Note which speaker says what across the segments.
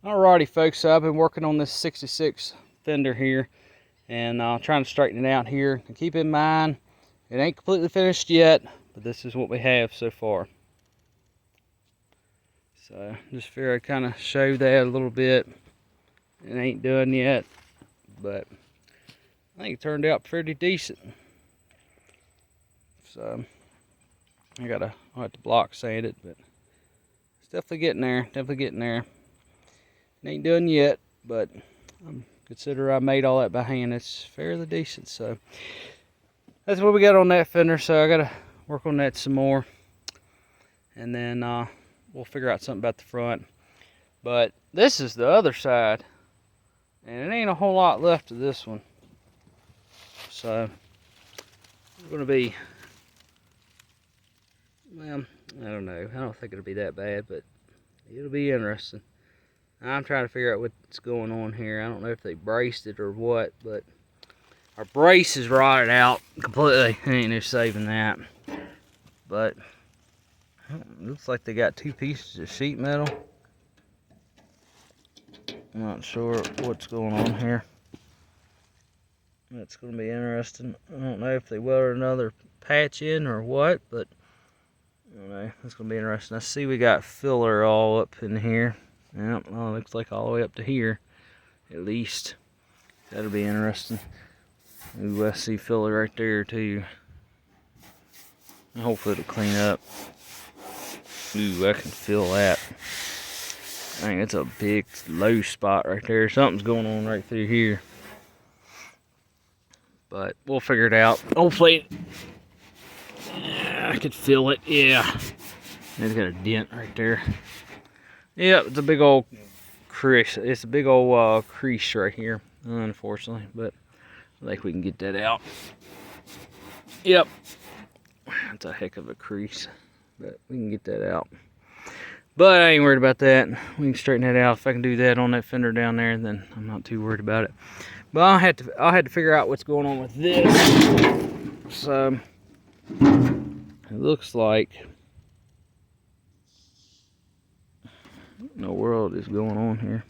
Speaker 1: Alrighty folks, so I've been working on this 66 fender here and trying to straighten it out here. And keep in mind, it ain't completely finished yet, but this is what we have so far. So just figured I'd kind of show that a little bit. It ain't done yet, but I think it turned out pretty decent. So I'll have to block sand it, but it's definitely getting there, It ain't done yet, but consider I made all that by hand. It's fairly decent. So that's what we got on that fender. So I gotta work on that some more, and then we'll figure out something about the front. But this is the other side, and it ain't a whole lot left of this one. So we're gonna be, well, I don't know. I don't think it'll be that bad, but it'll be interesting. I'm trying to figure out what's going on here. I don't know if they braced it or what, but our brace is rotted out completely. Ain't no saving that. But it looks like they got 2 pieces of sheet metal. I'm not sure what's going on here. That's going to be interesting. I don't know if they welded another patch in or what, but I don't know. It's going to be interesting. I see we got filler all up in here. Yep, well, it looks like all the way up to here, at least. That'll be interesting. Ooh, I see filler right there too. Hopefully it'll clean up. Ooh, I can feel that. I think it's a big low spot right there. Something's going on right through here. But we'll figure it out. Hopefully, I could feel it. Yeah, it's got a dent right there. Yeah, it's a big old crease. It's a big old crease right here, unfortunately. But I think we can get that out. Yep, it's a heck of a crease, but we can get that out. But I ain't worried about that. We can straighten that out. If I can do that on that fender down there, then I'm not too worried about it. But I'll have to figure out what's going on with this. So it looks like, what in the world is going on here?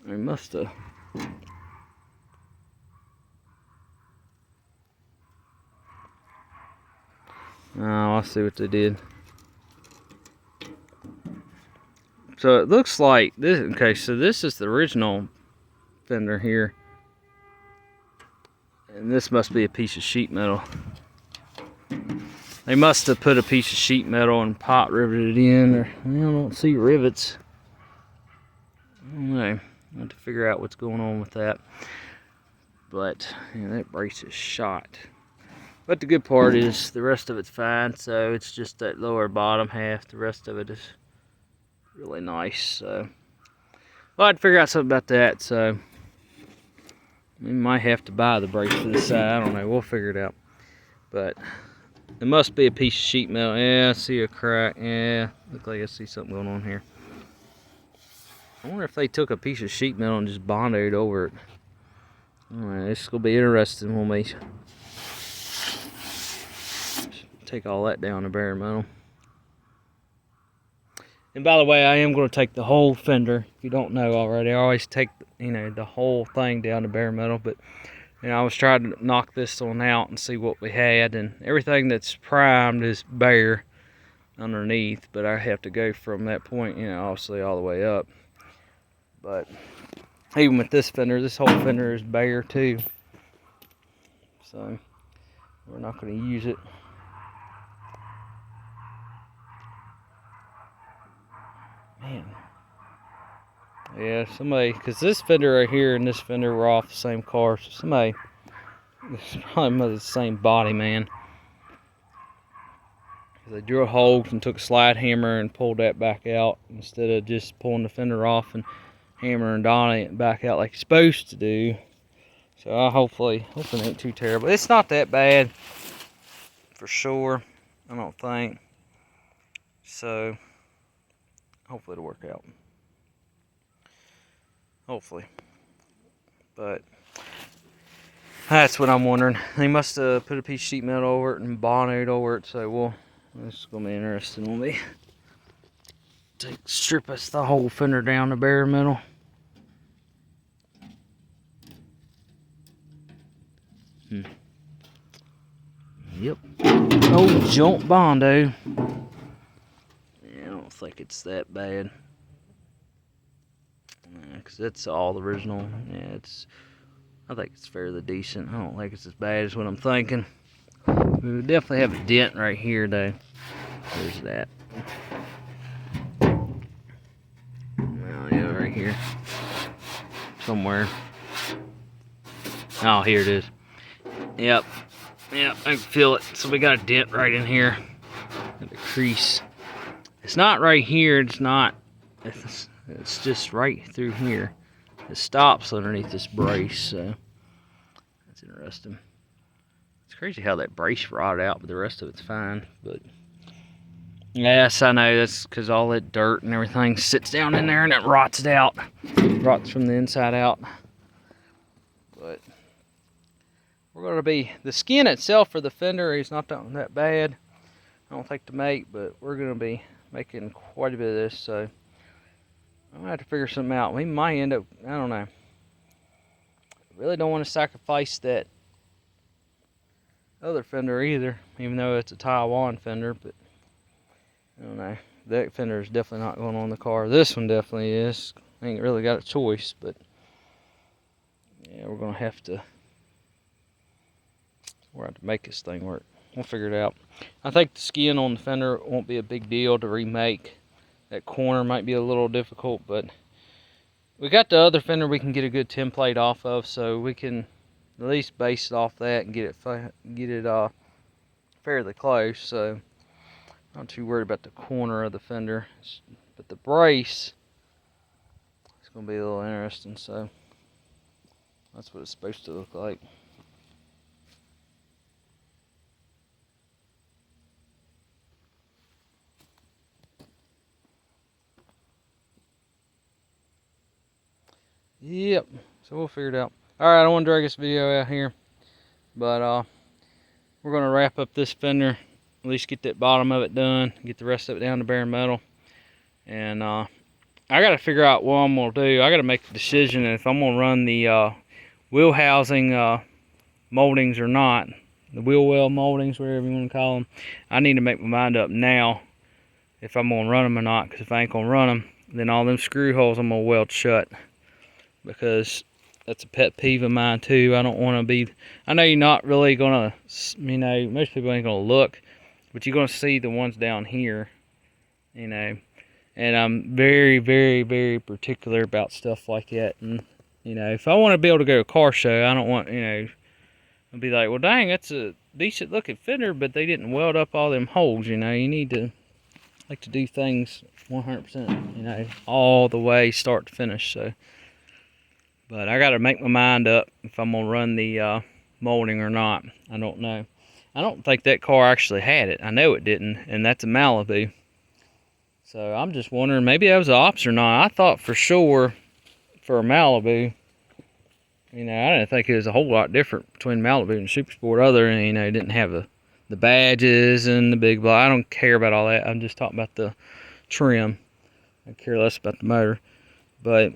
Speaker 1: They must have. Oh, I see what they did. So it looks like this. Okay, so this is the original fender here, and this must be a piece of sheet metal. They must have put a piece of sheet metal and pot riveted in, or I don't see rivets. I don't know. I have to figure out what's going on with that. But yeah, that brace is shot. But the good part is the rest of it's fine. So it's just that lower bottom half. The rest of it is really nice. So well, I'd figure out something about that. So we might have to buy the brace for this side. I don't know. We'll figure it out. But it must be a piece of sheet metal. Yeah, I see a crack. Yeah, look like I see something going on here. I wonder if they took a piece of sheet metal and just bonded over it. Alright, this is going to be interesting when we take all that down to bare metal. And by the way, I am going to take the whole fender. If you don't know already, I always take, the whole thing down to bare metal. But, I was trying to knock this one out and see what we had. And everything that's primed is bare underneath. But I have to go from that point, obviously all the way up. But even with this fender, this whole fender is bare too. So we're not going to use it. Man. Yeah, somebody, because this fender right here and this fender were off the same car. So somebody, it's probably the same body, man. They drilled holes and took a slide hammer and pulled that back out instead of just pulling the fender off and hammer and donning it back out like you're supposed to do. So hopefully it ain't too terrible. It's not that bad for sure, I don't think. So hopefully it'll work out. Hopefully. But that's what I'm wondering. They must have put a piece of sheet metal over it and bonded over it. So this is gonna be interesting when we strip us the whole fender down to bare metal. Yep. Oh, jump Bondo. Yeah, I don't think it's that bad. Because that's all original. Yeah, I think it's fairly decent. I don't think it's as bad as what I'm thinking. We would definitely have a dent right here, though. There's that. Well, yeah, right here. Somewhere. Oh, here it is. Yep. Yep, I can feel it. So we got a dent right in here. And a crease. It's not right here. It's not. It's just right through here. It stops underneath this brace, so that's interesting. It's crazy how that brace rotted out, but the rest of it's fine. But yes, I know that's because all that dirt and everything sits down in there and it rots it out. Rots from the inside out. But we're going to be, the skin itself for the fender is not that bad, I don't think, to make, but we're going to be making quite a bit of this, so I'm going to have to figure something out. We might end up, I don't know. I really don't want to sacrifice that other fender either, even though it's a Taiwan fender, but I don't know. That fender is definitely not going on the car. This one definitely is. I ain't really got a choice, but yeah, we're going to have to make this thing work. We'll figure it out. I think the skin on the fender won't be a big deal to remake. That corner might be a little difficult, but we got the other fender we can get a good template off of, so we can at least base it off that and get it fairly close. So not too worried about the corner of the fender, but the brace is going to be a little interesting. So that's what it's supposed to look like. Yep, so we'll figure it out. Alright, I don't want to drag this video out here, but we're going to wrap up this fender, at least get that bottom of it done, get the rest of it down to bare metal. And I got to figure out what I'm going to do. I got to make a decision if I'm going to run the wheel housing moldings or not. The wheel well moldings, whatever you want to call them. I need to make my mind up now if I'm going to run them or not, because if I ain't going to run them, then all them screw holes I'm going to weld shut. Because that's a pet peeve of mine too. I don't want to be, I know you're not really going to, you know, most people ain't going to look, but you're going to see the ones down here, you know. And I'm very, very, very particular about stuff like that. And, you know, if I want to be able to go to a car show, I don't want, you know, I'll be like, well, dang, that's a decent looking fender, but they didn't weld up all them holes, you know. You need to, like, to do things 100%, you know, all the way, start to finish, so. But I got to make my mind up if I'm going to run the molding or not. I don't know. I don't think that car actually had it. I know it didn't, and that's a Malibu. So I'm just wondering, maybe that was the ops or not. I thought for sure for a Malibu, you know, I didn't think it was a whole lot different between Malibu and Super Sport, other than, you know, it didn't have the badges and the big block. I don't care about all that. I'm just talking about the trim. I care less about the motor. But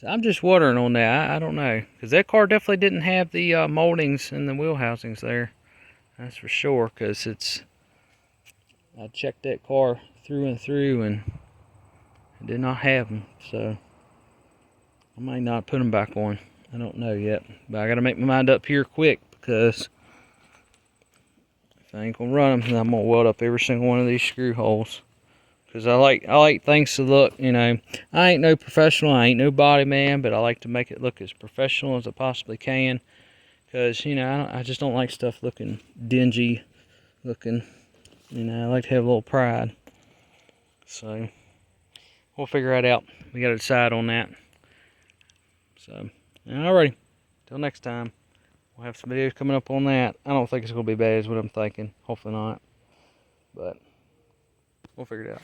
Speaker 1: I'm just wondering on that. I don't know, because that car definitely didn't have the moldings and the wheel housings there. That's for sure, because I checked that car through and through, and it did not have them. So I might not put them back on. I don't know yet, but I got to make my mind up here quick, because if I ain't gonna run them, then I'm gonna weld up every single one of these screw holes. Because I like things to look, you know, I ain't no professional, I ain't no body man, but I like to make it look as professional as I possibly can. Because, you know, I just don't like stuff looking dingy looking. You know, I like to have a little pride. So, we'll figure that out. We got to decide on that. So, alrighty. Till next time. We'll have some videos coming up on that. I don't think it's going to be bad is what I'm thinking. Hopefully not. But we'll figure it out.